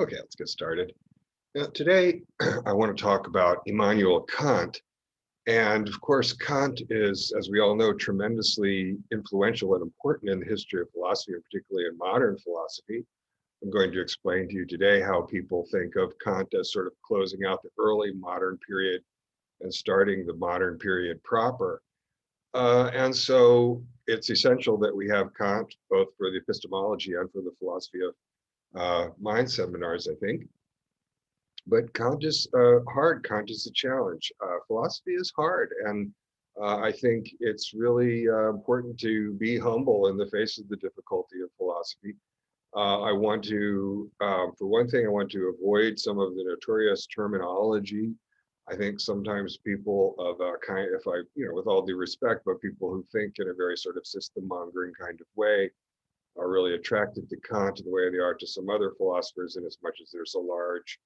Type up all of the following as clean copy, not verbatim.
Okay, let's get started. Now, today, I want to talk about Immanuel Kant. And of course, Kant is, as we all know, tremendously influential and important in the history of philosophy, and particularly in modern philosophy. I'm going to explain to you today how people think of Kant as sort of closing out the early modern period and starting the modern period proper. And so it's essential that we have Kant both for the epistemology and for the philosophy of mind seminars, I think. But Kant is hard. Kant is a challenge. Philosophy is hard, and I think it's really important to be humble in the face of the difficulty of philosophy. I want to, for one thing, I want to avoid some of the notorious terminology. I think sometimes people of a kind, if I, with all due respect, but people who think in a very sort of system mongering kind of way are really attracted to Kant in the way they are to some other philosophers, in as much as there's a large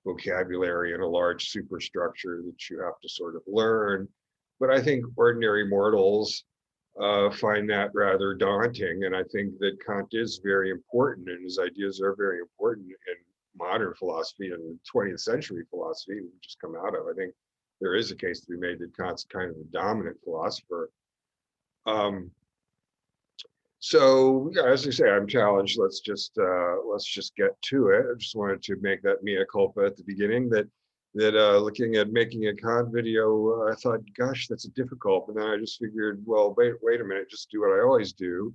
vocabulary and a large superstructure that you have to sort of learn. But I think ordinary mortals find that rather daunting. And I think that Kant is very important and his ideas are very important in modern philosophy and 20th century philosophy we've just come out of. I think there is a case to be made that Kant's kind of the dominant philosopher. Um, so yeah, as I say, I'm challenged. Let's just get to it. I just wanted to make that mea culpa at the beginning that looking at making a Kant video, I thought, gosh, that's difficult. But then I just figured, well, wait a minute, just do what I always do,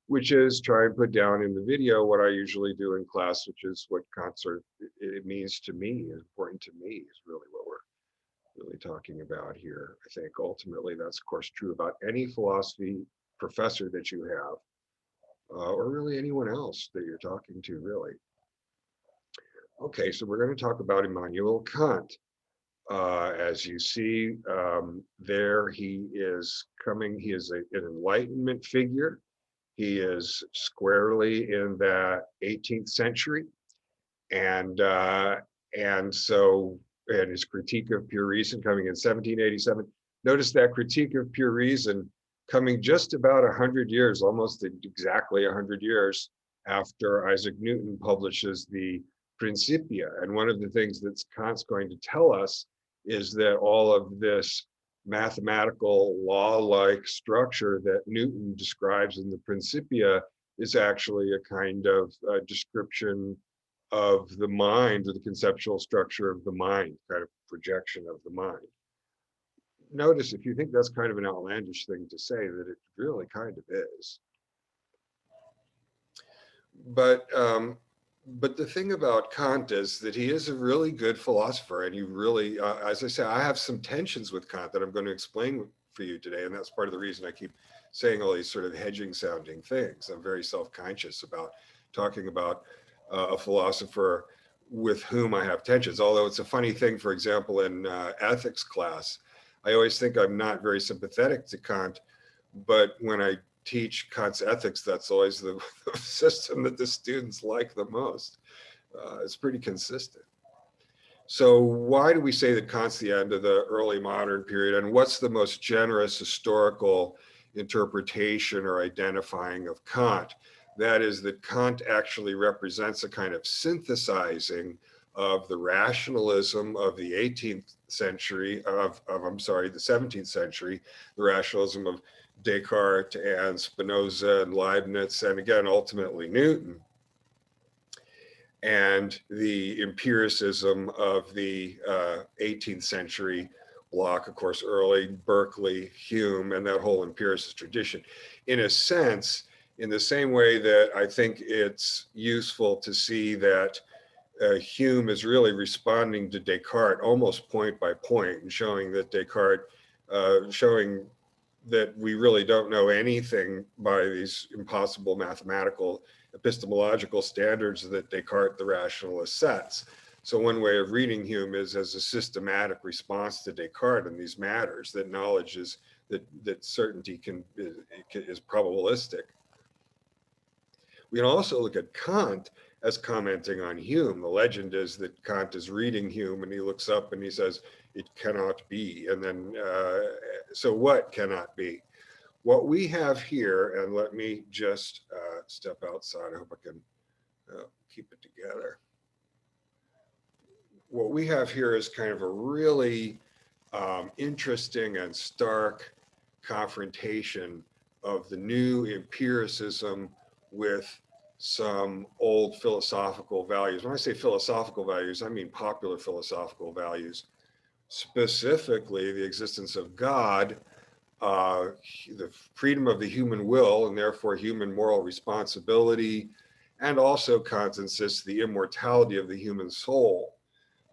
which is try and put down in the video what I usually do in class, which is what Kant sort of it means to me, is important to me, is really what we're really talking about here. I think ultimately that's of course true about any philosophy professor that you have or really anyone else that you're talking to, really. Okay, so we're going to talk about Immanuel Kant. As you see there, he is coming, he is an Enlightenment figure. He is squarely in that 18th century. And, uh, and so, and his critique of pure reason coming in 1787. Notice that critique of pure reason coming just about 100 years, almost exactly 100 years after Isaac Newton publishes the Principia. And one of the things that Kant's going to tell us is that all of this mathematical law-like structure that Newton describes in the Principia is actually a kind of description of the mind, or the conceptual structure of the mind, kind of projection of the mind. Notice, if you think that's kind of an outlandish thing to say, that it really kind of is. But but the thing about Kant is that he is a really good philosopher, and he really, as I say, I have some tensions with Kant that I'm going to explain for you today, and that's part of the reason I keep saying all these sort of hedging sounding things. I'm very self-conscious about talking about a philosopher with whom I have tensions. Although it's a funny thing, for example, in ethics class, I always think I'm not very sympathetic to Kant, but when I teach Kant's ethics, that's always the system that the students like the most. It's pretty consistent. So why do we say that Kant's the end of the early modern period? And what's the most generous historical interpretation or identifying of Kant? That is that Kant actually represents a kind of synthesizing of the rationalism of the 18th century, I'm sorry, the 17th century, the rationalism of Descartes and Spinoza and Leibniz, and again, ultimately Newton, and the empiricism of the 18th century block, of course, early Berkeley, Hume, and that whole empiricist tradition. In a sense, in the same way that I think it's useful to see that Hume is really responding to Descartes almost point by point and showing that Descartes, showing that we really don't know anything by these impossible mathematical epistemological standards that Descartes, the rationalist, sets. So one way of reading Hume is as a systematic response to Descartes in these matters, that knowledge is, that certainty is probabilistic. We can also look at Kant as commenting on Hume. The legend is that Kant is reading Hume and he looks up and he says, it cannot be. And then, so what cannot be? What we have here, and let me just step outside. I hope I can keep it together. what we have here is kind of a really interesting and stark confrontation of the new empiricism with some old philosophical values. When I say philosophical values, I mean popular philosophical values, specifically the existence of God, the freedom of the human will, and therefore human moral responsibility, and also Kant insists the immortality of the human soul.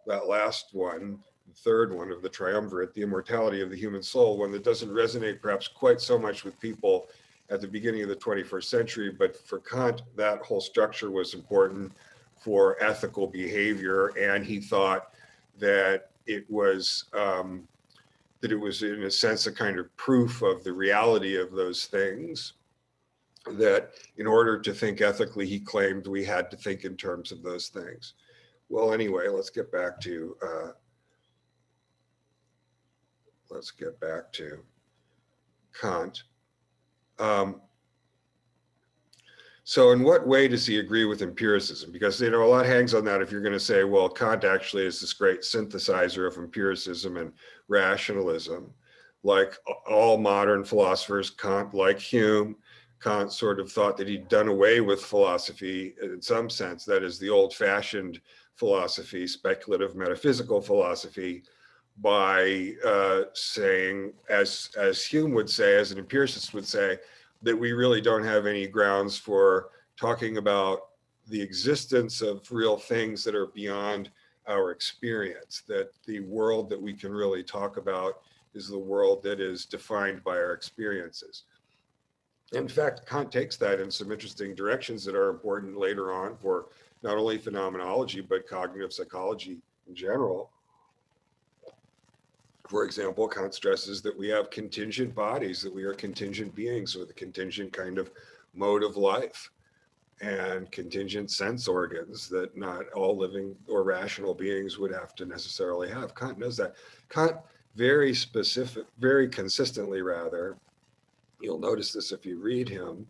That last one, the third one of the triumvirate, the immortality of the human soul, one that doesn't resonate perhaps quite so much with people at the beginning of the 21st century, but for Kant, that whole structure was important for ethical behavior, and he thought that it was in a sense a kind of proof of the reality of those things, that in order to think ethically, he claimed we had to think in terms of those things. Well, anyway, let's get back to Kant. So in what way does he agree with empiricism? Because, a lot hangs on that if you're going to say, well, Kant actually is this great synthesizer of empiricism and rationalism. Like all modern philosophers, Kant, like Hume, Kant sort of thought that he'd done away with philosophy in some sense, that is the old-fashioned philosophy, speculative metaphysical philosophy, by saying, as Hume would say, as an empiricist would say, that we really don't have any grounds for talking about the existence of real things that are beyond our experience, that the world that we can really talk about is the world that is defined by our experiences. In fact, Kant takes that in some interesting directions that are important later on for not only phenomenology, but cognitive psychology in general. For example, Kant stresses that we have contingent bodies, that we are contingent beings with a contingent kind of mode of life and contingent sense organs that not all living or rational beings would have to necessarily have. Kant knows that. Kant very consistently rather, you'll notice this if you read him,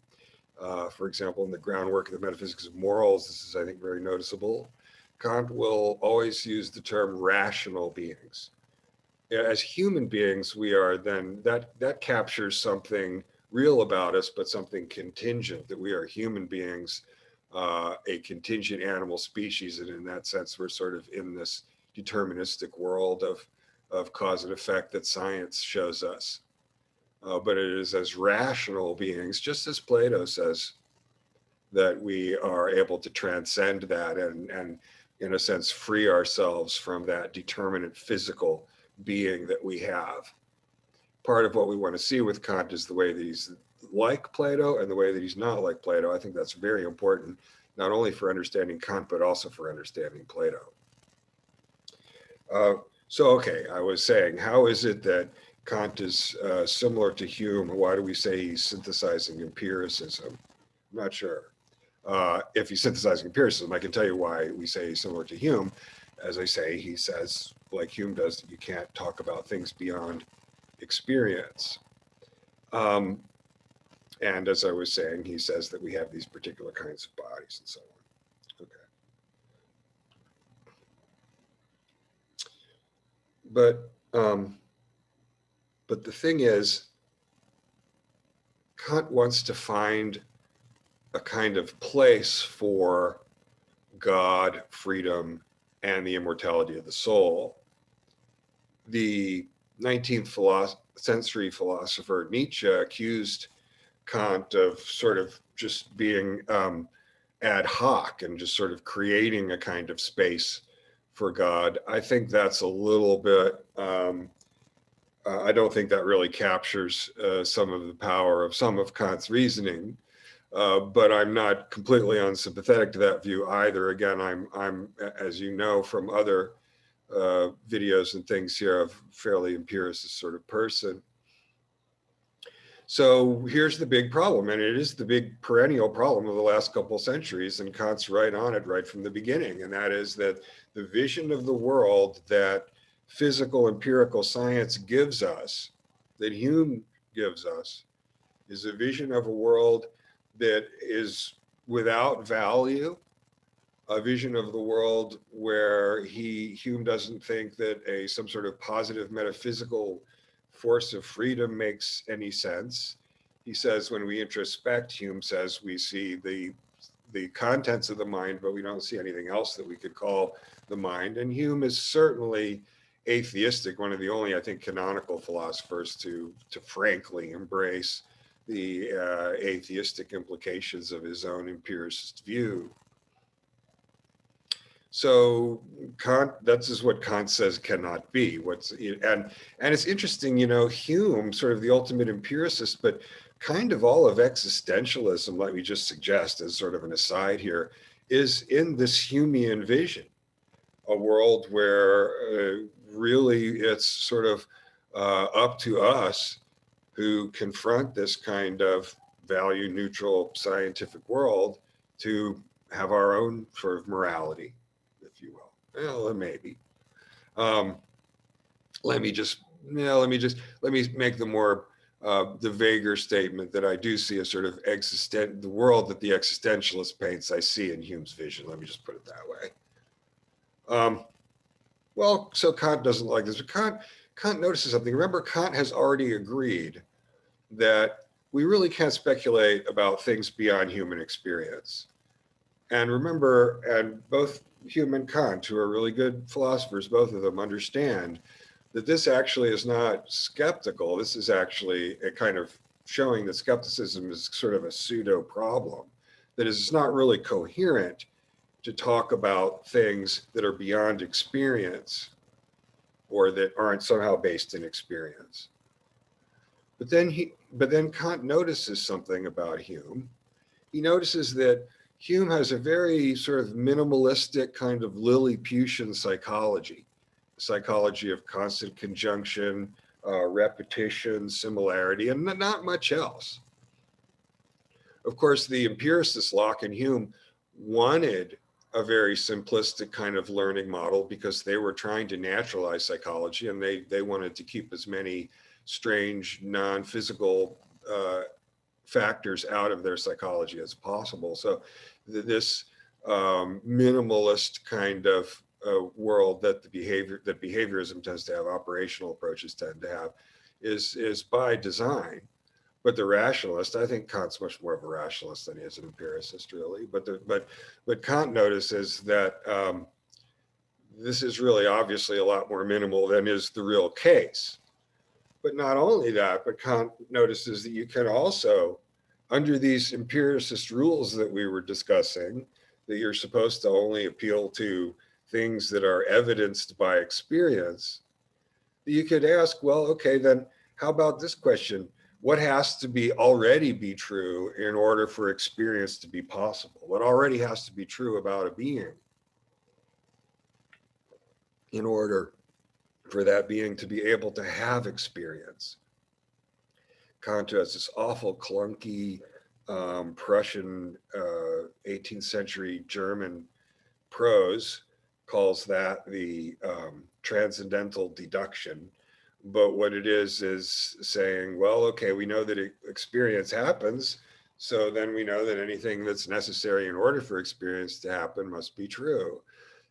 for example, in the groundwork of the metaphysics of morals, this is, I think, very noticeable. Kant will always use the term rational beings. As human beings, we are then, that captures something real about us, but something contingent, that we are human beings, a contingent animal species. And in that sense, we're sort of in this deterministic world of cause and effect that science shows us. But it is as rational beings, just as Plato says, that we are able to transcend that and in a sense, free ourselves from that determinate physical being that we have. Part of what we want to see with Kant is the way that he's like Plato and the way that he's not like Plato. I think that's very important, not only for understanding Kant, but also for understanding Plato. Okay, I was saying, how is it that Kant is similar to Hume? Why do we say he's synthesizing empiricism? I'm not sure. If he's synthesizing empiricism, I can tell you why we say he's similar to Hume. As I say, he says, like Hume does, that you can't talk about things beyond experience. And as I was saying, he says that we have these particular kinds of bodies and so on. Okay. But the thing is, Kant wants to find a kind of place for God, freedom, and the immortality of the soul. The 19th century philosopher Nietzsche accused Kant of sort of just being ad hoc and just sort of creating a kind of space for God. I think that's a little bit, I don't think that really captures some of the power of some of Kant's reasoning. But I'm not completely unsympathetic to that view either. Again, I'm, as you know from other videos and things here, a fairly empiricist sort of person. So here's the big problem, and it is the big perennial problem of the last couple of centuries, and Kant's right on it right from the beginning, and that is that the vision of the world that physical empirical science gives us, that Hume gives us, is a vision of a world that is without value, a vision of the world where Hume doesn't think that some sort of positive metaphysical force of freedom makes any sense. He says when we introspect, Hume says we see the contents of the mind, but we don't see anything else that we could call the mind. And Hume is certainly atheistic, one of the only, I think, canonical philosophers to frankly embrace the atheistic implications of his own empiricist view. So Kant, that's just what Kant says cannot be. And it's interesting, Hume, sort of the ultimate empiricist, but kind of all of existentialism, let me just suggest as sort of an aside here, is in this Humean vision, a world where really it's sort of up to us who confront this kind of value neutral scientific world to have our own sort of morality, if you will. Well, maybe. Um, let me make the more the vaguer statement that I do see a sort of the world that the existentialist paints, I see in Hume's vision. Let me just put it that way. Well, so Kant doesn't like this, but Kant notices something. Remember, Kant has already agreed that we really can't speculate about things beyond human experience. And remember, and both Hume and Kant, who are really good philosophers, both of them understand that this actually is not skeptical. This is actually a kind of showing that skepticism is sort of a pseudo problem, that is, it's not really coherent to talk about things that are beyond experience or that aren't somehow based in experience. But then Kant notices something about Hume. He notices that Hume has a very sort of minimalistic kind of Lilliputian psychology of constant conjunction, repetition, similarity, and not much else. Of course, the empiricists Locke and Hume wanted a very simplistic kind of learning model because they were trying to naturalize psychology, and they wanted to keep as many strange non-physical factors out of their psychology as possible. So this minimalist kind of world that behaviorism tends to have, operational approaches tend to have, is by design. But the rationalist, I think Kant's much more of a rationalist than he is an empiricist, really. But Kant notices that this is really obviously a lot more minimal than is the real case. But not only that, but Kant notices that you can also, under these empiricist rules that we were discussing, that you're supposed to only appeal to things that are evidenced by experience, you could ask, well, okay, then how about this question? What has to already be true in order for experience to be possible? What already has to be true about a being in order for that being to be able to have experience? Kant has this awful clunky Prussian 18th century German prose, calls that the transcendental deduction. But what it is saying, well, okay, we know that experience happens, so then we know that anything that's necessary in order for experience to happen must be true.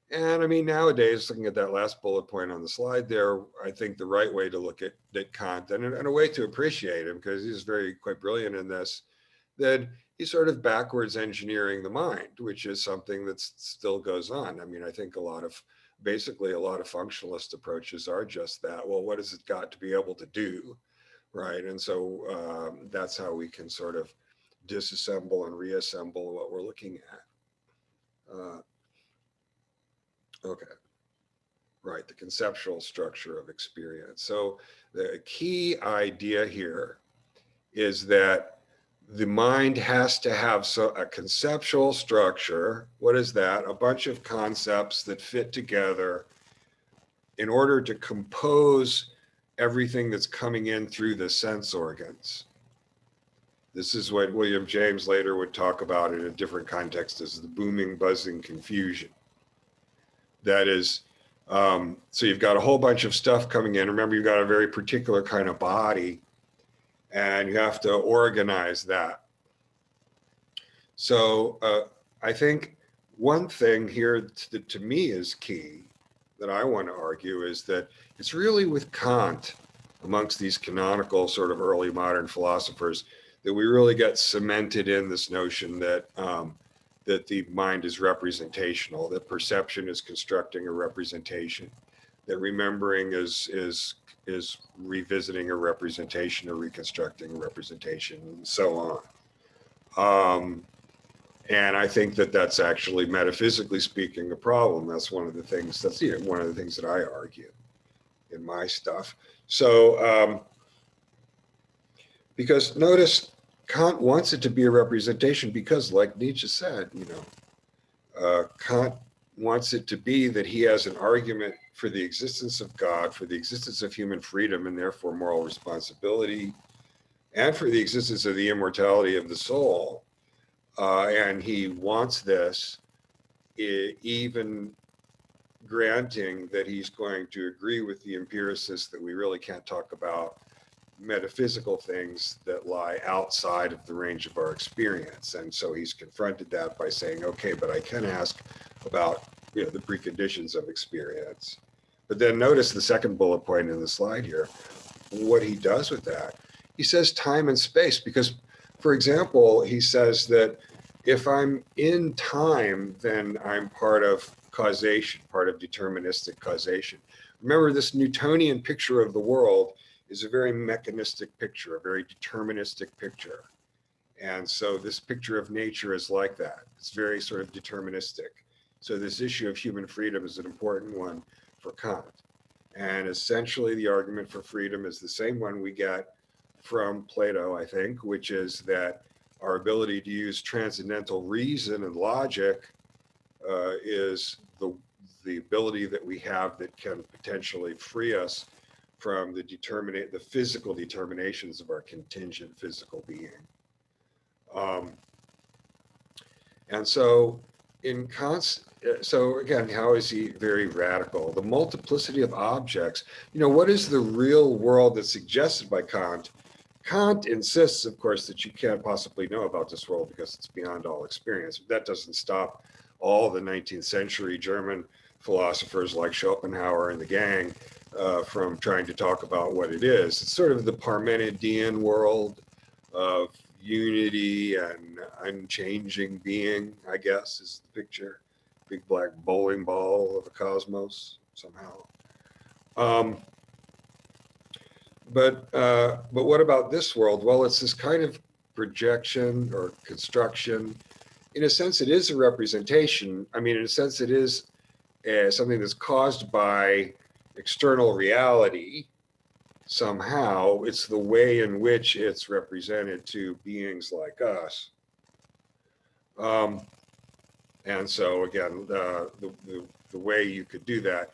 And I mean, nowadays, looking at that last bullet point on the slide there, I think the right way to look at Kant, and a way to appreciate him, because he's quite brilliant in this, that he's sort of backwards engineering the mind, which is something that still goes on. I mean, I think basically a lot of functionalist approaches are just that. Well, what has it got to be able to do, right? And so that's how we can sort of disassemble and reassemble what we're looking at. Okay, right, the conceptual structure of experience. So the key idea here is that the mind has to have a conceptual structure. What is that? A bunch of concepts that fit together in order to compose everything that's coming in through the sense organs. This is what William James later would talk about in a different context as the booming, buzzing confusion. That is, so you've got a whole bunch of stuff coming in. Remember, you've got a very particular kind of body, and you have to organize that. So I think one thing here that to me is key that I want to argue is that it's really with Kant, amongst these canonical sort of early modern philosophers, that we really get cemented in this notion that that the mind is representational, that perception is constructing a representation, that remembering is revisiting a representation or reconstructing a representation, and so on. And I think that that's actually, metaphysically speaking, a problem. That's one of the things. That's one of the things that I argue in my stuff. So, because notice Kant wants it to be a representation because, like Nietzsche said, Kant wants it to be that he has an argument for the existence of God, for the existence of human freedom, and therefore moral responsibility, and for the existence of the immortality of the soul. And he wants this, even granting that he's going to agree with the empiricists that we really can't talk about metaphysical things that lie outside of the range of our experience. And so he's confronted that by saying, okay, but I can ask about the preconditions of experience. But then notice the second bullet point in the slide here, what he does with that. He says time and space, because, for example, he says that if I'm in time, then I'm part of causation, part of deterministic causation. Remember, this Newtonian picture of the world is a very mechanistic picture, a very deterministic picture. And so this picture of nature is like that. It's very sort of deterministic. So this issue of human freedom is an important one for Kant. And essentially the argument for freedom is the same one we get from Plato, I think, which is that our ability to use transcendental reason and logic is the ability that we have that can potentially free us from the physical determinations of our contingent physical being. And so in Kant's, so again, how is he very radical? The multiplicity of objects. What is the real world that's suggested by Kant? Kant insists, of course, that you can't possibly know about this world because it's beyond all experience. But that doesn't stop all the 19th century German philosophers like Schopenhauer and the gang from trying to talk about what it is. It's sort of the Parmenidean world of unity and unchanging being, I guess, is the picture. Big black bowling ball of a cosmos somehow. But what about this world? Well, it's this kind of projection or construction. In a sense, it is a representation. I mean, in a sense, it is something that's caused by external reality. Somehow, it's the way in which it's represented to beings like us. And so, again, the way you could do that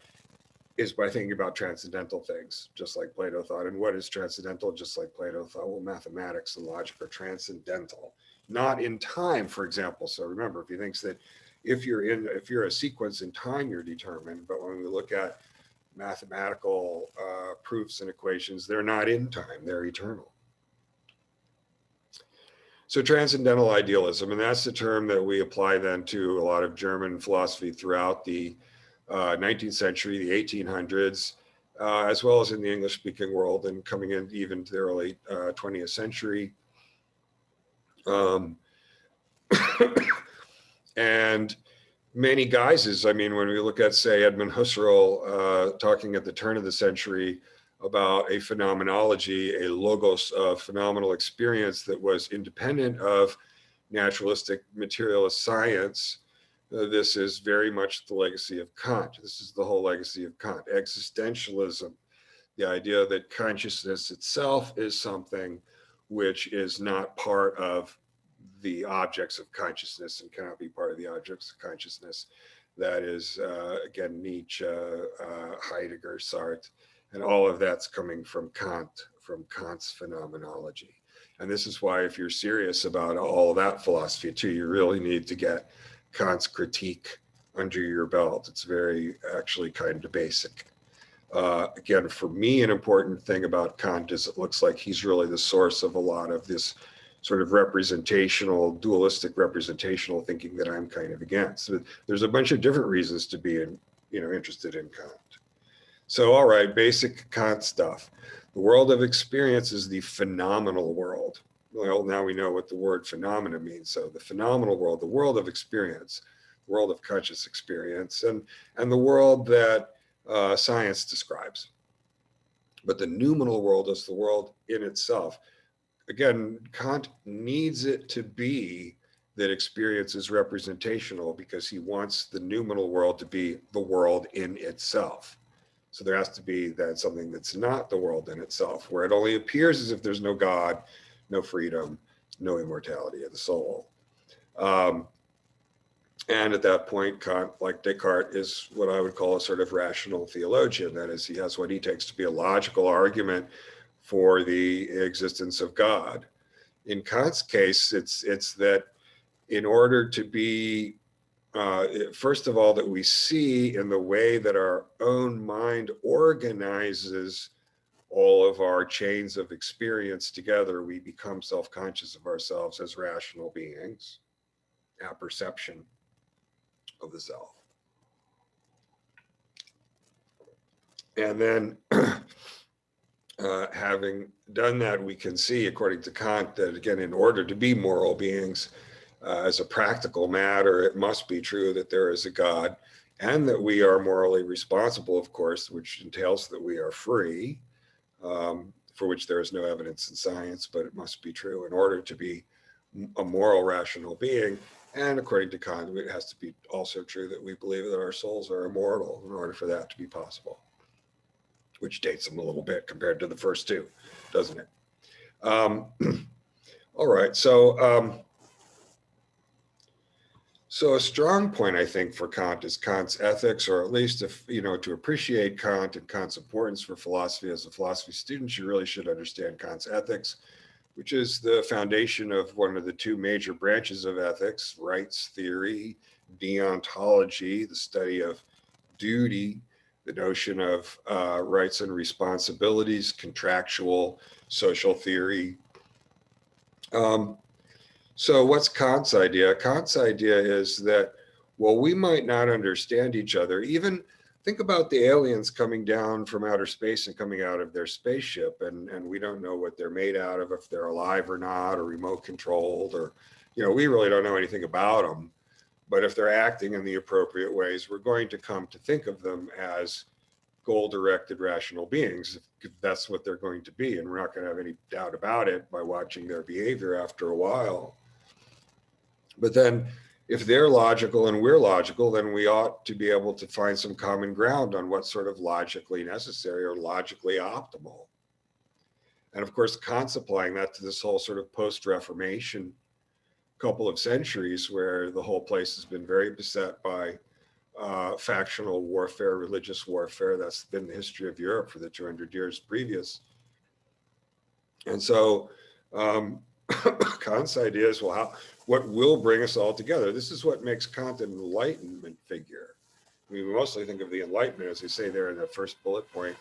is by thinking about transcendental things, just like Plato thought. And what is transcendental? Just like Plato thought, well, mathematics and logic are transcendental, not in time, for example. So remember, if he thinks that if you're a sequence in time, you're determined. But when we look at mathematical proofs and equations, they're not in time, they're eternal. So transcendental idealism, and that's the term that we apply then to a lot of German philosophy throughout the 19th century, the 1800s, as well as in the English-speaking world and coming in even to the early 20th century. And many guises, I mean, when we look at, say, Edmund Husserl talking at the turn of the century about a phenomenology, a logos of phenomenal experience that was independent of naturalistic materialist science, this is very much the legacy of Kant. This is the whole legacy of Kant. Existentialism, the idea that consciousness itself is something which is not part of the objects of consciousness and cannot be part of the objects of consciousness. That is, again, Nietzsche, Heidegger, Sartre, and all of that's coming from Kant, from Kant's phenomenology. And this is why if you're serious about all of that philosophy too, you really need to get Kant's critique under your belt. It's very actually kind of basic. Again, for me, an important thing about Kant is it looks like he's really the source of a lot of this sort of representational, dualistic representational thinking that I'm kind of against. So there's a bunch of different reasons to be interested in Kant. So, all right, basic Kant stuff. The world of experience is the phenomenal world. Well, now we know what the word phenomena means. So the phenomenal world, the world of experience, the world of conscious experience, and the world that science describes. But the noumenal world is the world in itself. Again, Kant needs it to be that experience is representational because he wants the noumenal world to be the world in itself. So there has to be then something that's not the world in itself, where it only appears as if there's no God, no freedom, no immortality of the soul. And at that point, Kant, like Descartes, is what I would call a sort of rational theologian. That is, he has what he takes to be a logical argument for the existence of God. In Kant's case, it's that in order to be, first of all, that we see in the way that our own mind organizes all of our chains of experience together, we become self-conscious of ourselves as rational beings, apperception of the self. And then having done that, we can see, according to Kant, that again, in order to be moral beings, as a practical matter, it must be true that there is a God and that we are morally responsible, of course, which entails that we are free, for which there is no evidence in science, but it must be true in order to be a moral, rational being. And according to Kant, it has to be also true that we believe that our souls are immortal in order for that to be possible, which dates them a little bit compared to the first two, doesn't it? All right, so a strong point, I think, for Kant is Kant's ethics, or at least if, to appreciate Kant and Kant's importance for philosophy as a philosophy student, you really should understand Kant's ethics, which is the foundation of one of the two major branches of ethics, rights theory, deontology, the study of duty, the notion of rights and responsibilities, contractual social theory. So what's Kant's idea? Kant's idea is that, well, we might not understand each other. Even think about the aliens coming down from outer space and coming out of their spaceship, and we don't know what they're made out of, if they're alive or not, or remote controlled, or, we really don't know anything about them. But if they're acting in the appropriate ways, we're going to come to think of them as goal-directed rational beings, if that's what they're going to be. And we're not going to have any doubt about it by watching their behavior after a while. But then if they're logical and we're logical, then we ought to be able to find some common ground on what's sort of logically necessary or logically optimal. And of course, Kant's applying that to this whole sort of post-Reformation couple of centuries where the whole place has been very beset by factional warfare, religious warfare. That's been the history of Europe for the 200 years previous. And so Kant's idea is, well, what will bring us all together? This is what makes Kant an Enlightenment figure. We mostly think of the Enlightenment, as they say there in the first bullet point,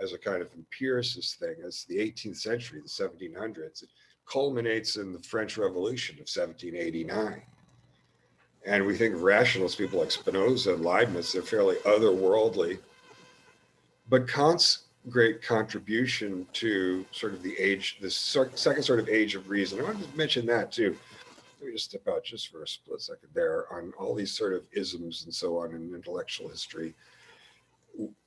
as a kind of empiricist thing. It's the 18th century, the 1700s. It culminates in the French Revolution of 1789. And we think of rationalists, people like Spinoza and Leibniz, they're fairly otherworldly. But Kant's great contribution to sort of the age, the second sort of age of reason, I want to mention that too. Let me just step out just for a split second there on all these sort of isms and so on in intellectual history.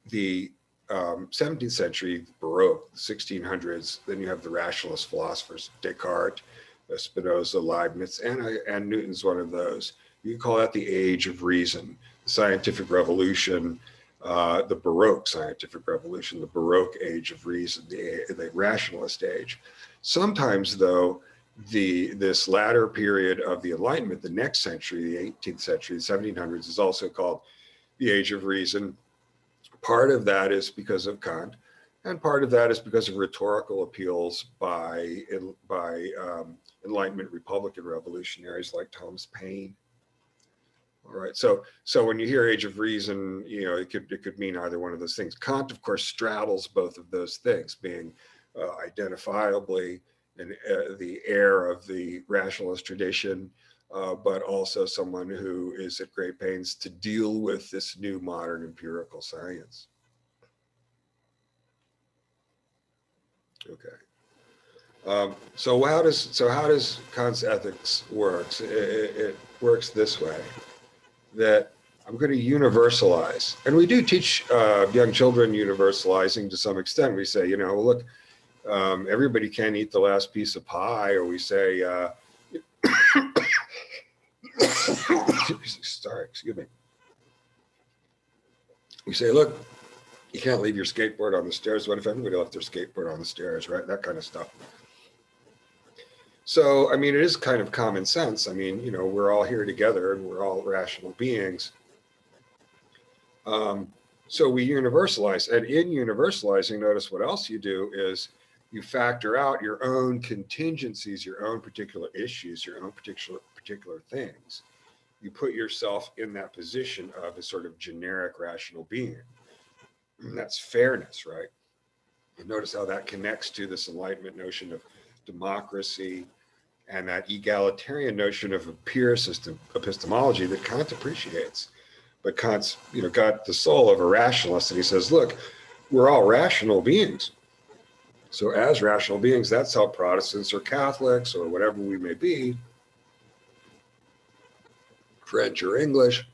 The 17th century, Baroque, the 1600s, then you have the rationalist philosophers, Descartes, Spinoza, Leibniz, and Newton's one of those. You can call that the age of reason, the scientific revolution, the Baroque scientific revolution, the Baroque age of reason, the rationalist age. Sometimes, though, this latter period of the Enlightenment, the next century, the 18th century, the 1700s, is also called the age of reason. Part of that is because of Kant, and part of that is because of rhetorical appeals by Enlightenment Republican revolutionaries like Thomas Paine. All right, so when you hear age of reason, it could mean either one of those things. Kant, of course, straddles both of those things, being identifiably the heir of the rationalist tradition, but also someone who is at great pains to deal with this new modern empirical science. Okay. So how does Kant's ethics works? It works this way, that I'm going to universalize, and we do teach young children universalizing to some extent. We say, look, everybody can't eat the last piece of pie, or we say, sorry, excuse me. We say, look, you can't leave your skateboard on the stairs. What if everybody left their skateboard on the stairs, right? That kind of stuff. So, I mean, it is kind of common sense. I mean, we're all here together and we're all rational beings. So we universalize, and in universalizing, notice what else you do is you factor out your own contingencies, your own particular issues, your own particular things. You put yourself in that position of a sort of generic rational being. And that's fairness, right? And notice how that connects to this Enlightenment notion of democracy and that egalitarian notion of empiricist epistemology that Kant appreciates. But Kant's, got the soul of a rationalist, and he says, look, we're all rational beings. So as rational beings, that's how Protestants or Catholics or whatever we may be, French or English,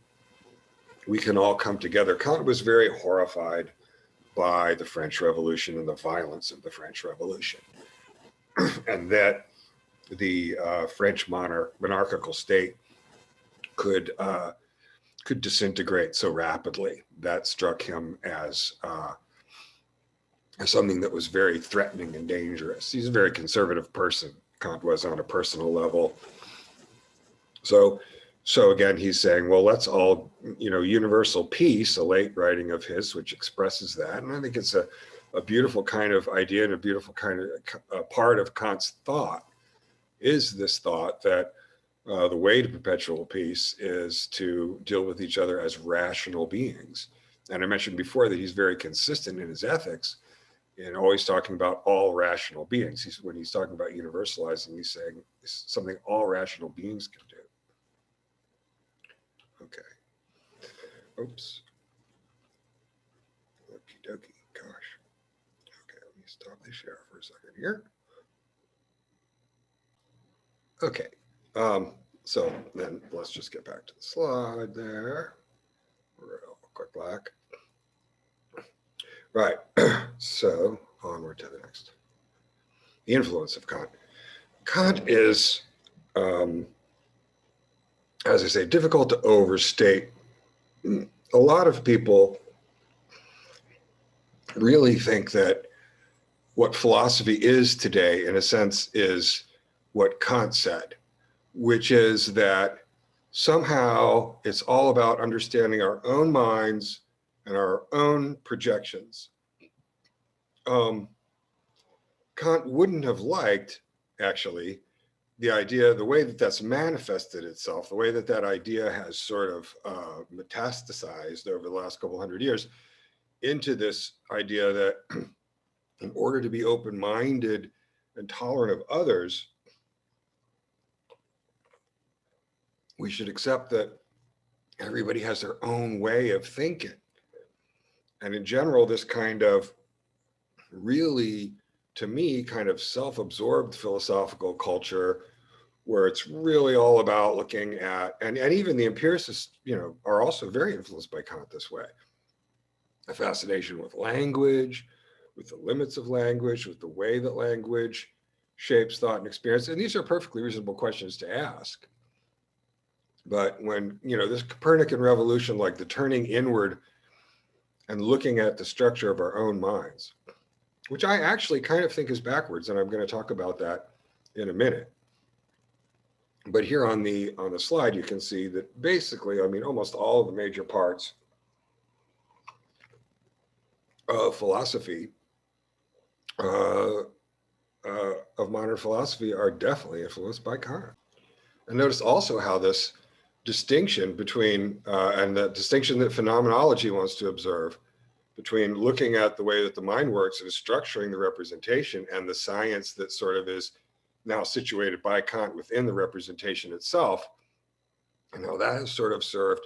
we can all come together. Kant was very horrified by the French Revolution and the violence of the French Revolution, and that the French monarchical state could disintegrate so rapidly. That struck him as something that was very threatening and dangerous. He's a very conservative person. Kant was on a personal level. So again, he's saying, well, let's all, universal peace, a late writing of his, which expresses that. And I think it's a beautiful kind of idea and a beautiful kind of part of Kant's thought, is this thought that the way to perpetual peace is to deal with each other as rational beings. And I mentioned before that he's very consistent in his ethics in always talking about all rational beings. When he's talking about universalizing, he's saying it's something all rational beings can do. Okay. Oops. Okie dokie. Gosh. Okay, let me stop the share for a second here. Okay. So then let's just get back to the slide there. Real quick back. Right. So onward to the next. The influence of Kant. Kant is, as I say, difficult to overstate. A lot of people really think that what philosophy is today, in a sense, is what Kant said, which is that somehow it's all about understanding our own minds and our own projections. Kant wouldn't have liked, actually, the idea, the way that that's manifested itself, the way that that idea has sort of metastasized over the last couple hundred years into this idea that in order to be open-minded and tolerant of others, we should accept that everybody has their own way of thinking. And in general, this kind of really, to me, kind of self-absorbed philosophical culture where it's really all about looking at, and even the empiricists, are also very influenced by Kant this way. A fascination with language, with the limits of language, with the way that language shapes thought and experience. And these are perfectly reasonable questions to ask. But when, this Copernican revolution, like the turning inward and looking at the structure of our own minds, which I actually kind of think is backwards, and I'm going to talk about that in a minute. But here on the slide, you can see that basically, almost all of the major parts of philosophy, of modern philosophy, are definitely influenced by Kant. And notice also how this distinction between, and the distinction that phenomenology wants to observe, between looking at the way that the mind works and is structuring the representation, and the science that sort of is now situated by Kant within the representation itself, and how that has sort of served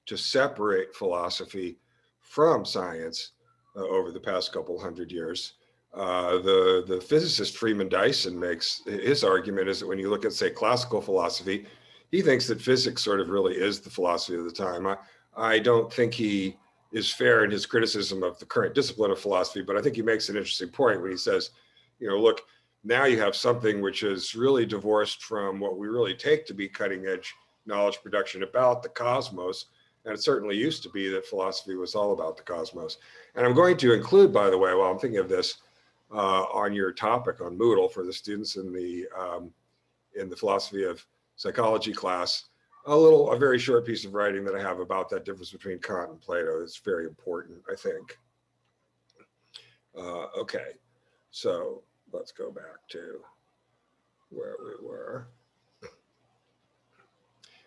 to separate philosophy from science over the past couple hundred years. The physicist Freeman Dyson makes his argument is that when you look at, say, classical philosophy, he thinks that physics sort of really is the philosophy of the time. I don't think he is fair in his criticism of the current discipline of philosophy, but I think he makes an interesting point when he says, look, now you have something which is really divorced from what we really take to be cutting edge knowledge production about the cosmos. And it certainly used to be that philosophy was all about the cosmos. And I'm going to include, by the way, while I'm thinking of this, on your topic on Moodle for the students in the philosophy of psychology class, a very short piece of writing that I have about that difference between Kant and Plato. It's very important, I think. Okay, so let's go back to where we were.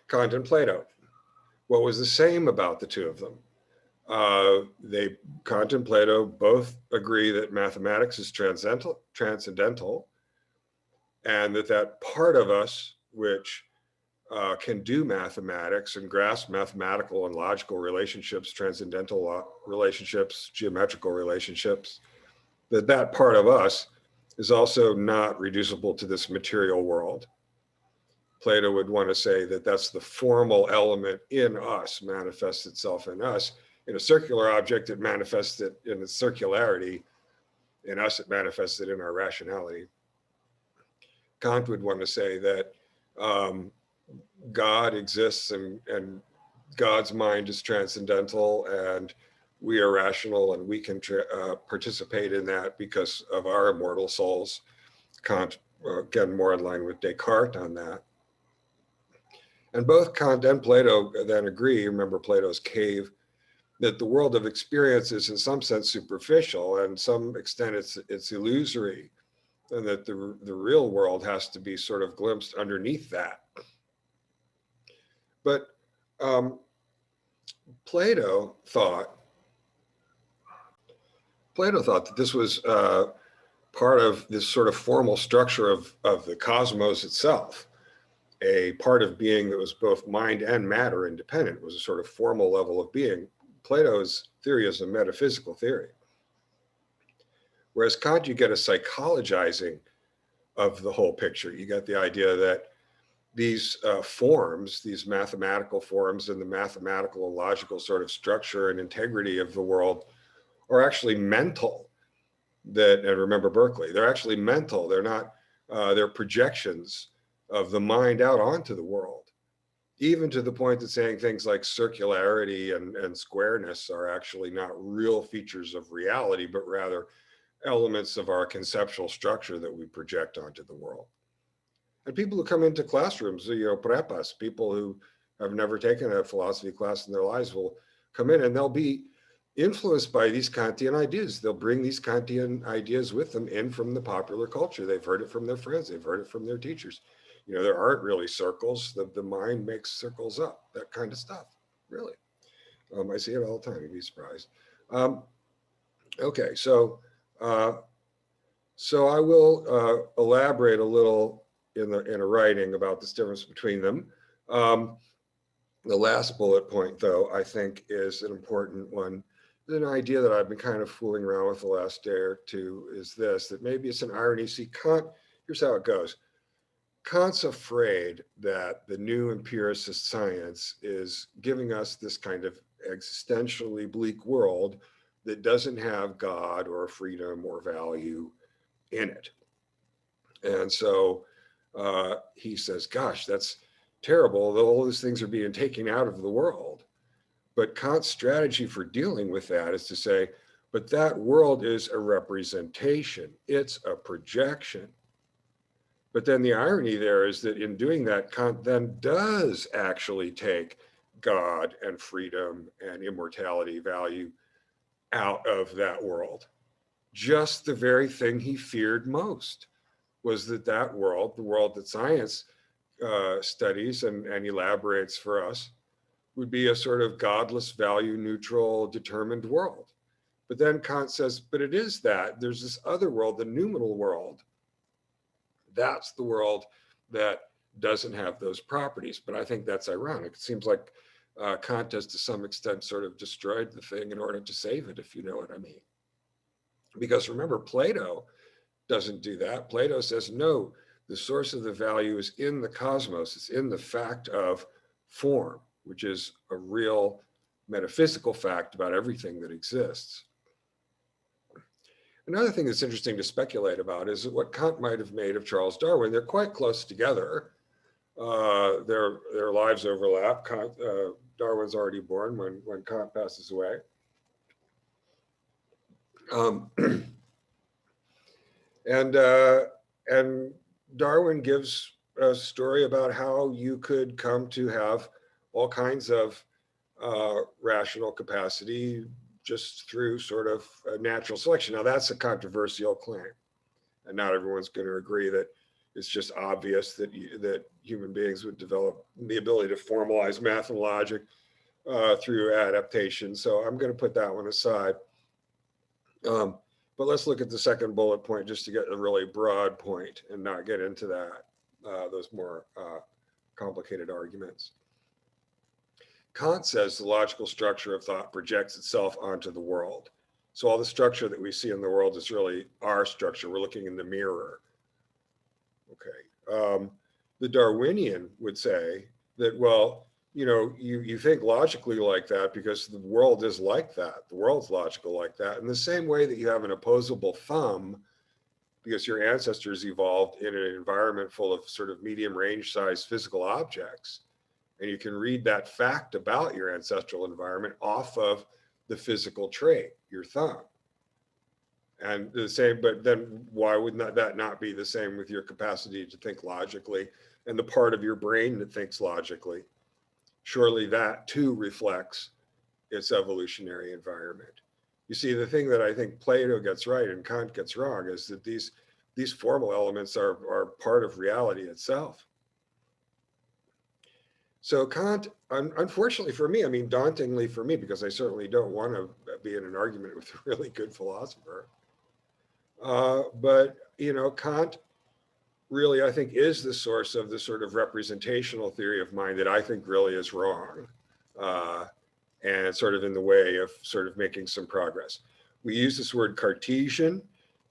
Kant and Plato. What was the same about the two of them? Kant and Plato both agree that mathematics is transcendental, and that part of us which can do mathematics and grasp mathematical and logical relationships, transcendental relationships, geometrical relationships, that part of us is also not reducible to this material world. Plato would want to say that that's the formal element in us, manifests itself in us. In a circular object, it manifests it in its circularity. In us, it manifests it in our rationality. Kant would want to say that God exists and God's mind is transcendental and we are rational and we can participate in that because of our immortal souls. Kant, again, more in line with Descartes on that. And both Kant and Plato then agree, remember Plato's cave, that the world of experience is in some sense superficial and some extent it's illusory, and that the real world has to be sort of glimpsed underneath that. But Plato thought that this was part of this sort of formal structure of the cosmos itself. A part of being that was both mind and matter independent, was a sort of formal level of being. Plato's theory is a metaphysical theory. Whereas Kant, you get a psychologizing of the whole picture. You get the idea that these forms, these mathematical forms and the mathematical and logical sort of structure and integrity of the world are actually mental. And remember Berkeley, they're actually mental. They're not, they're projections of the mind out onto the world, even to the point that saying things like circularity and squareness are actually not real features of reality, but rather elements of our conceptual structure that we project onto the world. And people who come into classrooms, prepas, people who have never taken a philosophy class in their lives will come in and they'll be influenced by these Kantian ideas. They'll bring these Kantian ideas with them in from the popular culture. They've heard it from their friends. They've heard it from their teachers. There aren't really circles. The mind makes circles up, that kind of stuff, really. I see it all the time, you'd be surprised. Okay, so I will elaborate a little in a writing about this difference between them. The last bullet point, though, I think is an important one. An idea that I've been kind of fooling around with the last day or two is this, that maybe it's an irony. See, Kant, here's how it goes. Kant's afraid that the new empiricist science is giving us this kind of existentially bleak world that doesn't have God or freedom or value in it. And so he says, gosh, that's terrible. All these things are being taken out of the world. But Kant's strategy for dealing with that is to say, but that world is a representation. It's a projection. But then the irony there is that in doing that, Kant then does actually take God and freedom and immortality value out of that world. Just the very thing he feared most was that world, the world that science studies and elaborates for us, would be a sort of godless, value neutral, determined world. But then Kant says, but it is that. There's this other world, the noumenal world, that's the world that doesn't have those properties. But I think that's ironic. It seems like Kant has to some extent sort of destroyed the thing in order to save it, if you know what I mean. Because remember, Plato doesn't do that. Plato says, no, the source of the value is in the cosmos. It's in the fact of form, which is a real metaphysical fact about everything that exists. Another thing that's interesting to speculate about is what Kant might have made of Charles Darwin. They're quite close together. Their lives overlap. Darwin's already born when Kant passes away. And Darwin gives a story about how you could come to have all kinds of rational capacity just through sort of natural selection. Now that's a controversial claim, and not everyone's going to agree that it's just obvious that that human beings would develop the ability to formalize math and logic through adaptation. So I'm going to put that one aside. But let's look at the second bullet point just to get a really broad point and not get into that, those more complicated arguments. Kant says the logical structure of thought projects itself onto the world. So all the structure that we see in the world is really our structure. We're looking in the mirror. Okay. The Darwinian would say that, well, you think logically like that because the world is like that. The world's logical like that. In the same way that you have an opposable thumb because your ancestors evolved in an environment full of sort of medium range size physical objects. And you can read that fact about your ancestral environment off of the physical trait, your thumb. And the same, but then why would that not be the same with your capacity to think logically and the part of your brain that thinks logically? Surely that too reflects its evolutionary environment. You see, the thing that I think Plato gets right and Kant gets wrong is that these formal elements are part of reality itself. So Kant, unfortunately for me, I mean, dauntingly for me, because I certainly don't want to be in an argument with a really good philosopher. But, Kant really, I think, is the source of the sort of representational theory of mind that I think really is wrong. And sort of in the way of sort of making some progress. We use this word Cartesian.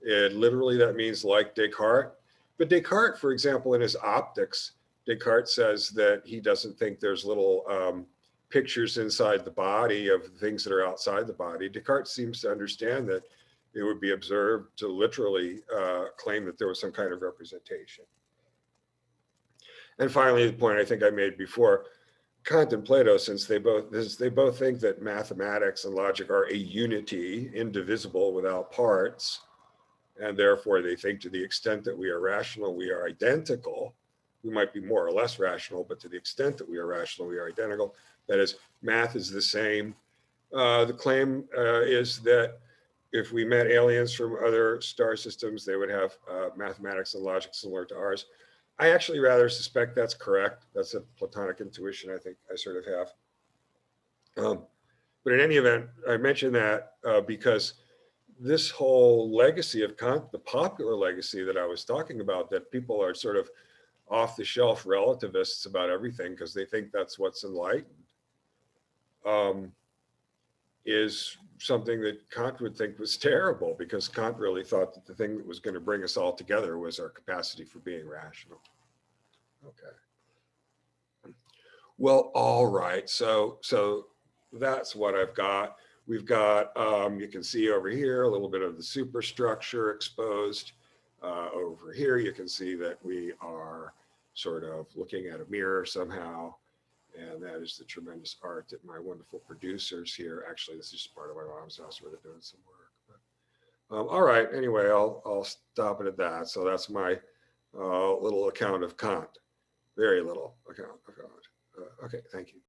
Literally, that means like Descartes. But Descartes, for example, in his Optics, Descartes says that he doesn't think there's little pictures inside the body of things that are outside the body. Descartes seems to understand that it would be absurd to literally claim that there was some kind of representation. And finally, the point I think I made before, Kant and Plato, since they both think that mathematics and logic are a unity, indivisible without parts, and therefore they think to the extent that we are rational, we are identical. We might be more or less rational, but to the extent that we are rational, we are identical. That is, math is the same. The claim is that if we met aliens from other star systems, they would have mathematics and logic similar to ours. I actually rather suspect that's correct. That's a Platonic intuition I think I sort of have. But in any event, I mention that because this whole legacy of Kant, the popular legacy that I was talking about, that people are sort of off the shelf relativists about everything because they think that's what's enlightened, is something that Kant would think was terrible, because Kant really thought that the thing that was going to bring us all together was our capacity for being rational. Okay. Well, all right. So that's what I've got. We've got, you can see over here, a little bit of the superstructure exposed. Over here, you can see that we are sort of looking at a mirror somehow. And that is the tremendous art that my wonderful producers here, actually, this is just part of my mom's house where they're doing some work. But, all right, anyway, I'll stop it at that. So that's my little account of Kant. Very little account of Kant. Okay, thank you.